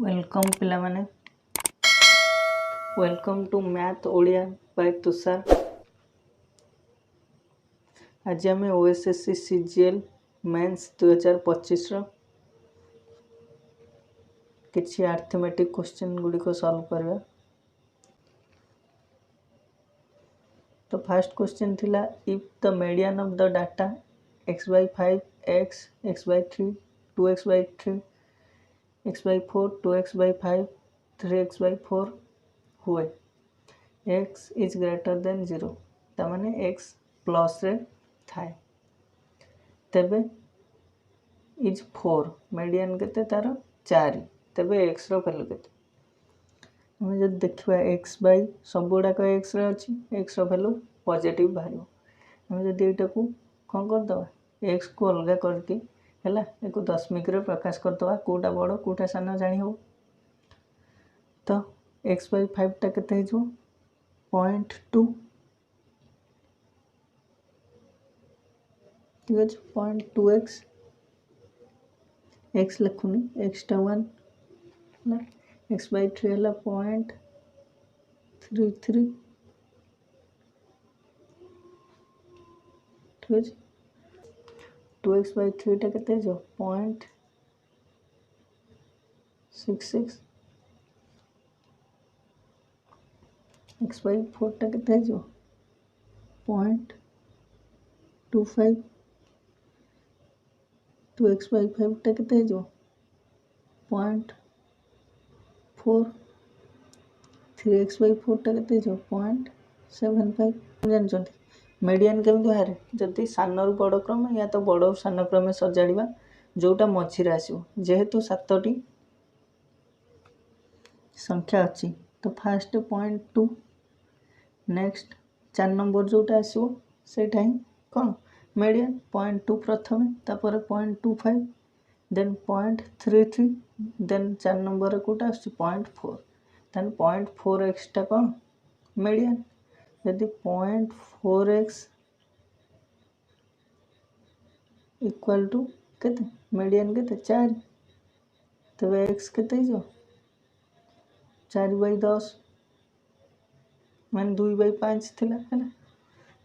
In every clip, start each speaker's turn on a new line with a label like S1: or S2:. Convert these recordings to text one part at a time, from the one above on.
S1: Welcome पिला माने welcome to math Odia by Tushar. आज आम ओएसएससी सीजीएल मेंस 2025 किसी आर्थमेटिक क्वेश्चन गुड़िक सॉल्व करवा। तो फर्स्ट क्वेश्चन थिला if the median of the data x/5 x x/3 2x/3 x/4 2x/5 3x/4 हुए x is greater than 0 तमाने x plus रे थाए तेबे इज 4 मीडियन केते तार 4 तेबे x रो वैल्यू केते हम जब देखिबा x बाय सब गुडा को x रे अछि x रो वैल्यू पॉजिटिव बाहरियो हम जब एटा को कोन कर दवा x को अलगा करके हैला एको दशमिक रे प्रकाश कर दवा कोटा बड़ कोटा सान जानि हो तो x/5 टा केते हे जो 0.2 ठीक है 0.2x x लिखुनी x टा 1 ना x/3 हला 0.33 ठीक है 2x/3 टा केते जो 0.66 x/4 टा केते जो 0.25 2x/5 टा केते जो 0.4 3x/4 टा केते जो 0.75 जान जंती मीडियन केम बाहर जदी सानर बड़ क्रम या तो बड़ सान क्रम सजाड़िबा जोटा मझी रे आसीबो जेहेतु 7टी संख्या अछि तो फर्स्ट 0.2 नेक्स्ट 4 नंबर जोटा आसीबो सेटा ही कोन मीडियन 0.2 प्रथमे तापर 0.25 देन 0.33 देन 4 नंबर कोटा आसी 0.4 देन 0.4x टा कोन मीडियन यदि 0.4x इक्वल टू केते मीडियन केते 4 तबे x केते जो 4/10 मान 2/5 थिला हैला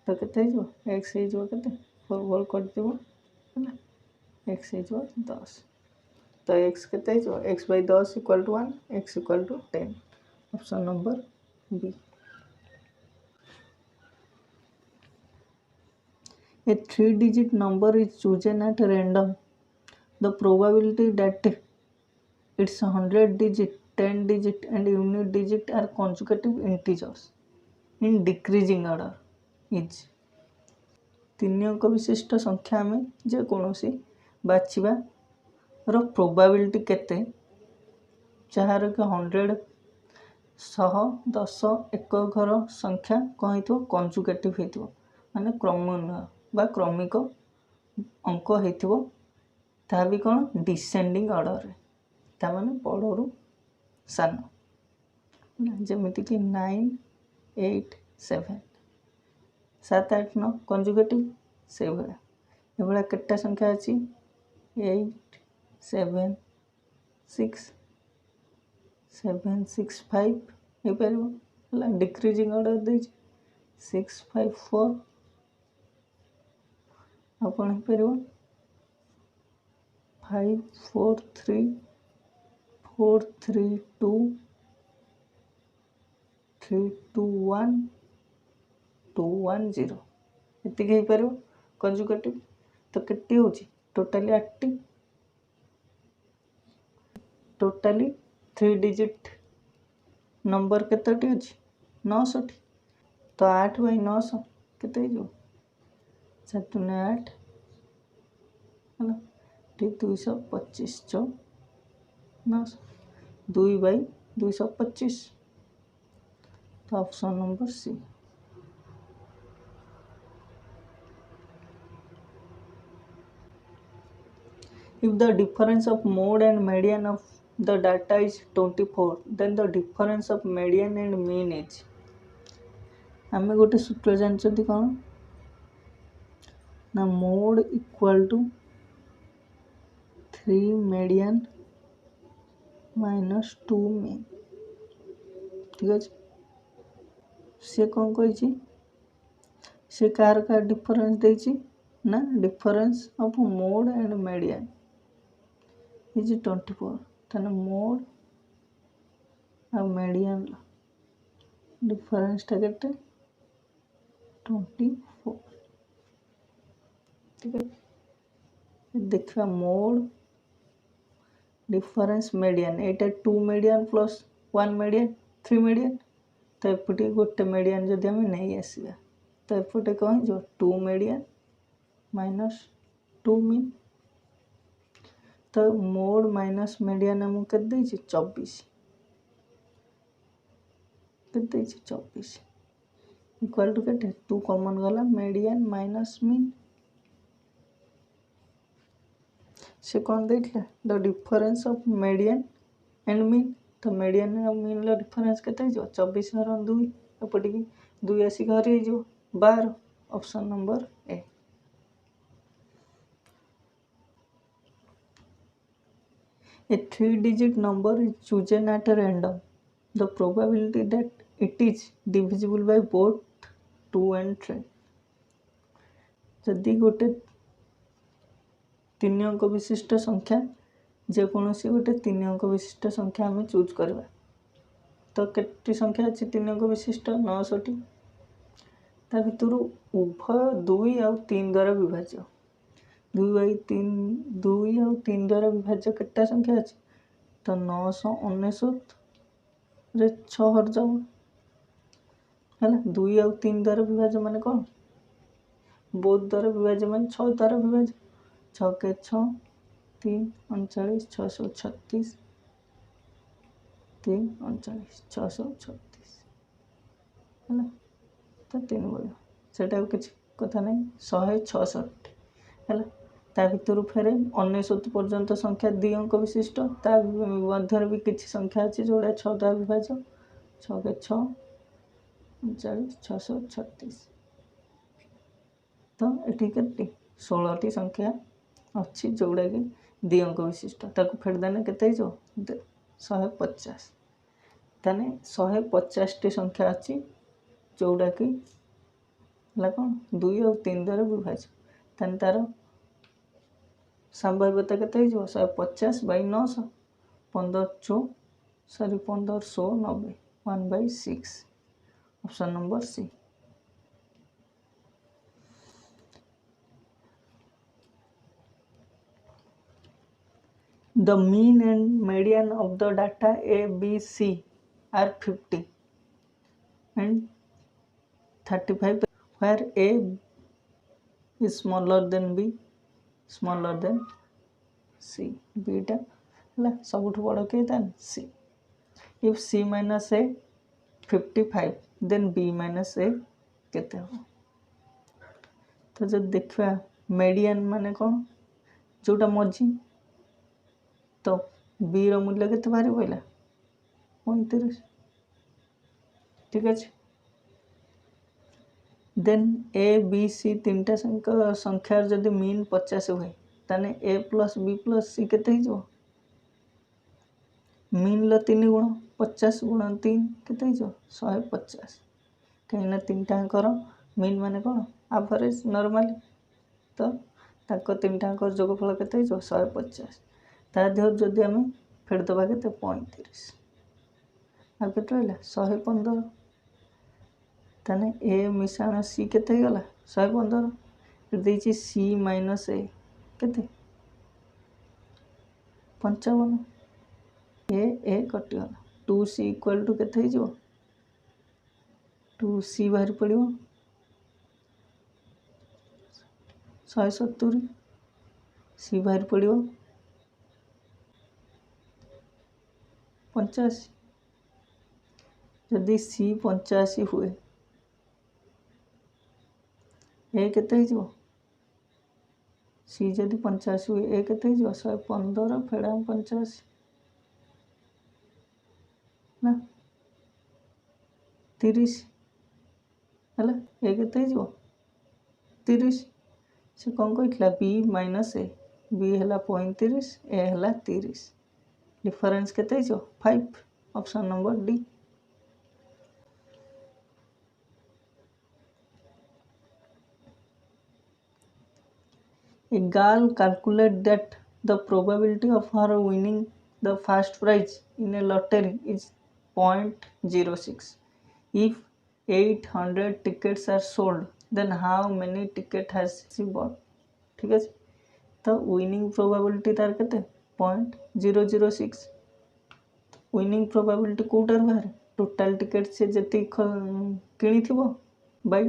S1: तो केते जो x हे जो केते 4 होल कर देबो हैला x हे जो 10 तो x केते जो x/10 equal to 1 x equal to 10 option number B. A 3-digit number is chosen at random. The probability that its 100-digit, 10-digit and unit digit are consecutive integers in decreasing order is 3 अंक विशिष्ट संख्या में जे कोनोसी बाछिबा रो probability केते जहार के 100 100 10 एक घर संख्या कहितो कंजुगेटिव हेतिबो माने क्रमन्वय बा क्रमिक अंक हेतिबो ता भी कोन डिसेंडिंग ऑर्डर रे ता माने बड़रू सान जेमिति कि 9 8 7 7 8 9 कंजुगेटिव से भला एबला केटा संख्या अछि 8 7 6 7 6 5 हे परबो हला डिक्रीजिंग ऑर्डर दे 6 5 4 अपन हे परबो 5 4 3 4 3 2 3 2 1 2 1 0 इति हे परबो कंजुगेटिव तो केटी होची टोटली 8 टोटली 3 डिजिट नंबर केतटी अछि 900 तो 8/900 केते जो 7 8 हला 225 जो 900 2/225 तो option number C. If the difference of mode and median of the data is 24 then the difference of median and mean is हमें गोटे सूत्र जानछथि कोन ना mode equal to 3 median -2 mean ठीक अच्छे सी कौन कही सी कार का डिफरेंस देची ना difference of mode and median is 24 ताने मोड और मीडियन डिफरेंस टा केते 24 ठीक है देखा मोड डिफरेंस मीडियन एटा 2 मीडियन प्लस 1 मीडियन 3 मीडियन तो एपटे गोटे मीडियन जदि आम नहीं आसवा तो एपटे कौन हो 2 मीडियन -2 मीन तो मोड माइनस मीडियन आमको के 24 के 24 इक्वल टू के 2 कॉमन गला मीडियन माइनस मीन से कौन देथिला the difference of median and mean तो मीडियन और मीन ला डिफरेंस केते हो 24 हरण 2 एपटे की 2 आसी हरि जो 12 option number A A 3-digit number is chosen at random. The probability that it is divisible by both 2 and 3. जदि गोटे 3 अंक विशिष्ट संख्या जेकोसी गोटे 3 अंक विशिष्ट संख्या आम चूज करवा तो केटी संख्या अच्छी 3 अंक विशिष्ट 69 ता भितर उभय 2 और 3 द्वारा विभाज्य 2 और 3 द्वारा विभाज्य केटा संख्या अच्छी तो 999 रे 6 हर जाओ है 2 और 3 द्वारा विभाज्य माने कौन बोध द्वारा विभाज्य माने 6 द्वारा विभाज्य 6 के 6 3 39 636 3 39 636 है तो 3 बोल से किसी कथा नहीं 166 है ता भितर फेर 99 पर्यंत संख्या 2 अंक विशिष्ट ता मध्य भी किसी संख्या अच्छी जोड़ा 6 द्वारा विभाज्य 6 के 6 39 636 तो ये के 16 संख्या अच्छी जोड़ा कि 2 अंक विशिष्ट ताको फेर देने केते 150 ताने 150 टी संख्या अच्छी जोड़ा कि कौन 2 और 3 द्वारा विभाज्य ताने तार संभाव्यता केते 150 by 900 1590 1/6 option number C The mean and median of the data A, B, C are 50 and 35 where A is smaller than B, smaller than C. B टा है सबुठ बड़ के C. If C minus A 55 then B minus A केते हो तो जब देखा median माने कौन जोटा मझी तो बी रो मूल्य के बाहर पड़ा 35 ठीक अच्छे देन ए बी सी 3टा संख्यार जदि मीन 50 हुए ताने ए प्लस बी प्लस सी केते हो मीन लो 3 गुण 50 गुण 3 केते हो 150 कहीं 3टाकर मीन माने कौन एवरेज नॉर्मल तो ताको 3टाकर जोगफल केते हो 150 ता देह जदि आम फेर दबा के 35 आ के रहा 115 ताने ए मिश्रण सी केते गला 115 देछि सी माइनस ए केते 55 ए कटिगला 2c इक्वल टू केते हो 2c बाहर पड़ो 170 सी बाहर पड़ो 85 जदि सी 85 हुए ए केते हो सी जदि 85 हुए ए केते हो 115 फेड़ा 85 ना 30 है ए केते हो 30 से कौन कहला बी माइनस ए बी है 35 ए है 30 डिफरेंस केते हो 5 option number D A girl calculate that the probability of her winning the first prize in a lottery is 0.06. If 800 tickets are sold, then how many ticket has she bought? ठीक है तो winning probability तार केते 0.006 winning probability कोटार बाहर total ticket से जति किणी थिबो बाय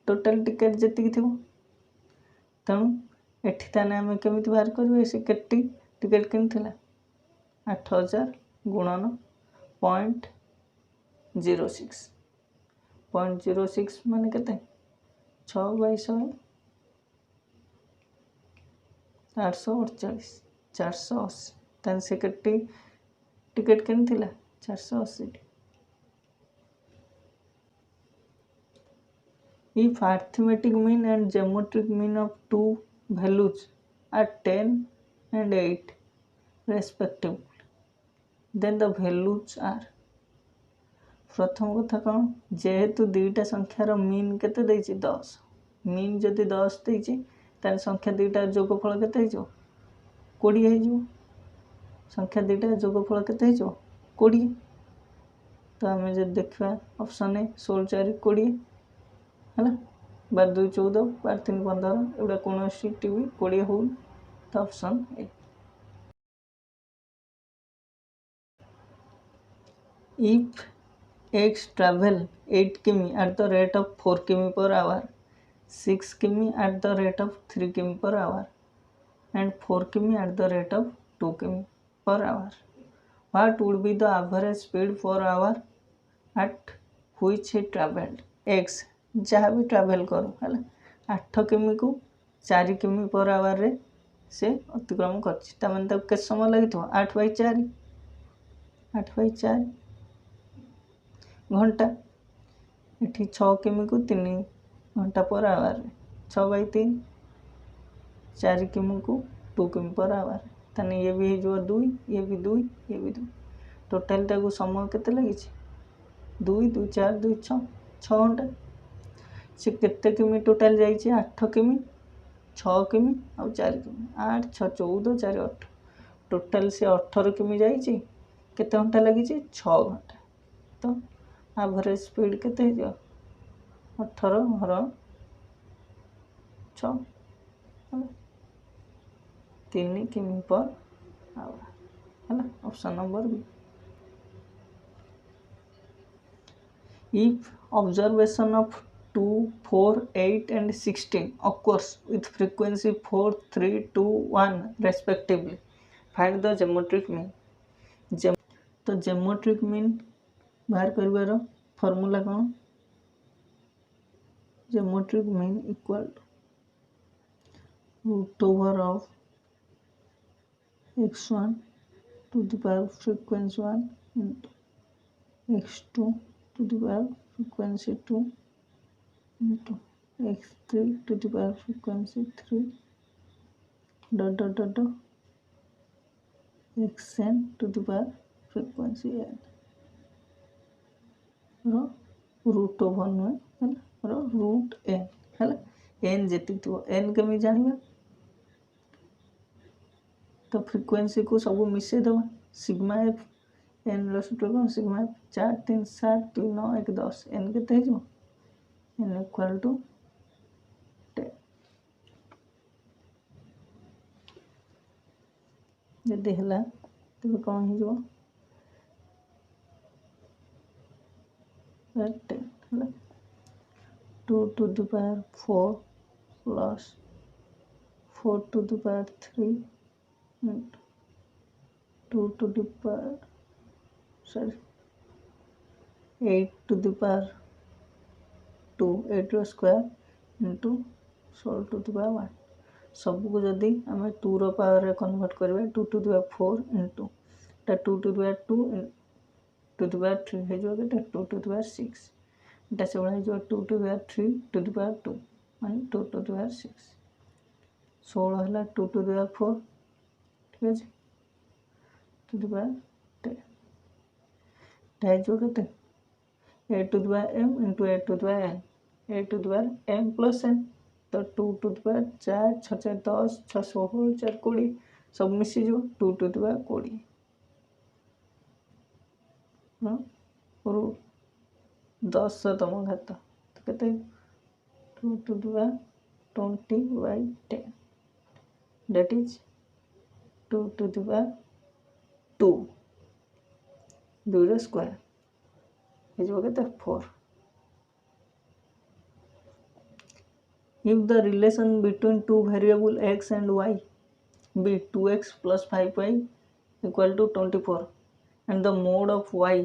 S1: टोटल टिकेट जति थिबो तेणु एठी ताने आमे केमिति बाहर करबे से केटी टिकेट किनथिला 8000 गुणन 0.06 0.06 माने केते 6/100 848 480 ताने से केटी ticket किनथिला 480 If arithmetic mean and geometric mean of two values are 10 and 8 respectively, then the values are प्रथम कथा कौन जेहेतु दुईटा संख्यार मीन केते देछि 10 मीन जदि 10 देछि तार संख्या दुईटा जोगफल केते हिजो 20 हिजो संख्या दुईटा जोगफल केते हिजो 20 तो आमे जे देखबा ऑप्शन ए 16 4 20 है 12 2 14 12 3 15 एवडा कोनोसी टीवी 20 हो तो option A if x travel 8 km at the rate of 4 km per hour 6 km at the rate of 3 km per hour and 4 km at the rate of 2 km per hour what would be the average speed per hour at which he traveled x जहाँ भी travel करो है 8 किमी को 4 किमी per our रे से अतिक्रम करछि त माने तब के समय लागि तो 8/4 घंटा एठी 6 किमी को 3 घंटा पर आवर 6/3 4 किमी को 2 किमी पर आवर तने ये भी जो 2 ये भी 2 ये भी 2 टोटल ताको समय केते लागि छि 2 2 4 2 6 6 घंटा से केते किमी टोटल जाई छि 8 किमी 6 किमी और 4 किमी 8 6 14 4 8 टोटल से 18 किमी जाई छि केते घंटा लागि छि 6 घंटा तो एवरेज स्पीड केते हो 18 हर 6 3 किमी पर आवर है option number B if observation of 2 4 8 and 16 occurs with frequency 4 3 2 1 respectively find the geometric mean तो geometric mean बाहर करबार फार्मूला कौन geometric mean equal to root over of x1 to the power frequency 1 into x2 to the power frequency 2 into x3 to the power frequency 3 dot xn to the power frequency n rho root over नुए है rho root n है n जेति तो n केमी जानिबा तो frequency को सब मिसे दबा सिग्मा f n रो सूत्र को सिग्मा f 4 3 7 2 9 1 10 n केते हे जो n इक्वल टू 10 जदि हला तो कोन हे जो 10 है 2 to the power 4 plus 4 to the power 3 and 2 to the power 8 to the power 2 8 रो square into 16 to the power 1 सब को जदी हमें 2 रो पावर रे कन्वर्ट करबे 2 to the power 4 into 2 to the power 2 to the power 3 हे जो 2 to the power 6 এটা সেবলা है जो 2 to the power 3 to the power 2 माने 2 to the power 6 16 हला 2 to the power 4 ठीक है टू द पावर 10 ହେଇଯିବ କେତେ a to the power m into a to the power n a to the power m plus n तो 2 to the power 4 6 4 10 6 16 4 20 सब मिसीଯିବ 2 to the power 20 हाँ ରୁ 10 ତମ ଘାତ ତ କେତେ 2 to the power 20 by 10 that is 2 to the power 2 2 ର square ହେଇଯିବ କେତେ 4 if the relation between two variable x and y be 2x plus 5y equal to 24 and the mode of y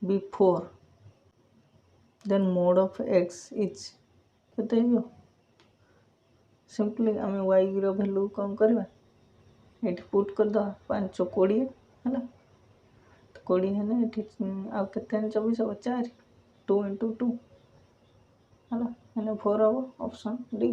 S1: be 4 then mode of x is କେତେ ହେଇଯିବ simply आम y ର value କଣ କରିବା ଏଠି ପୁଟ୍ କରିଦେବା 5 20 ହେଲା 20 ହେଲେ ଏଠି ଆଉ କେତେ 24 ହେବ 4 2 into 2 ହେଲା ହେଲେ 4 ହେବ ଅପସନ୍ ଡି